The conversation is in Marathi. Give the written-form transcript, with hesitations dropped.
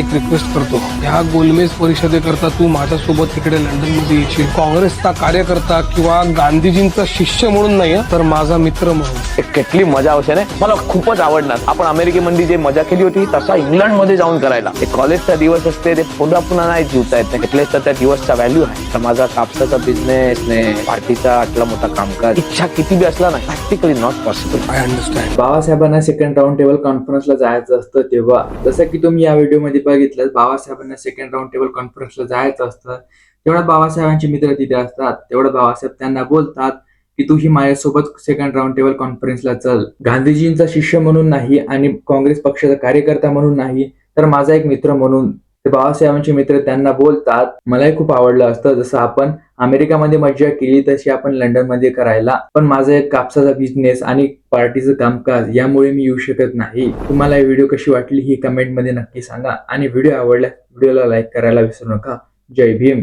एक रिक्वेस्ट करतो, ह्या गोलमेज परिषदेकरता तू माझ्यासोबत तिकडे लंडन मध्ये येशील. काँग्रेसचा कार्यकर्ता किंवा गांधीजींचा शिष्य म्हणून नाही तर माझा मित्र म्हणून. કેટલી મજા આવશે ને, मला खूपच आवडणार. आपण अमेरिकेमध्ये जे मजा केली होती तसा इंग्लंडमध्ये जाऊन करायला. एक कॉलेजचा दिवस असते, ते पुन्हा पुन्हा नाही जीवता येत नाही. એટલેच तर त्या दिवसचा व्हॅल्यू आहे. तर माझा कापसाचा बिझनेस ने पार्टीचा आटला मोठा कामकाज इच्छा किती बी असला नाही, practically not possible. I understand. बाबासाहेबांना सेकंड राऊंड टेबल कॉन्फरन्सला जायचं असतं तेव्हा, जसं की तुम्ही या व्हिडिओमध्ये बघितलं, बाबासाहेबांना सेकंड राऊंड टेबल कॉन्फरन्सला जायचं असतं. तेवढ्या बाबासाहेबांचे मित्र तिथे असतात. तेवढं बाबासाहेब त्यांना बोलतात की तू ही माझ्यासोबत सेकंड राऊंड टेबल कॉन्फरन्सला चल. गांधीजींचा शिष्य म्हणून नाही आणि काँग्रेस पक्षाचा कार्यकर्ता म्हणून नाही, तर माझा एक मित्र म्हणून. ते बाबासाहेबांचे मित्र त्यांना बोलतात, मलाही खूप आवडलं असतं जसं आपण अमेरिकामध्ये मज्जा केली तशी आपण लंडनमध्ये करायला, पण माझा एक कापसाचा बिझनेस आणि पार्टीचं कामकाज यामुळे मी येऊ शकत नाही. तुम्हाला ही व्हिडिओ कशी वाटली ही कमेंटमध्ये नक्की सांगा आणि व्हिडिओ आवडल्यास व्हिडिओला लाईक करायला विसरू नका. जय भीम.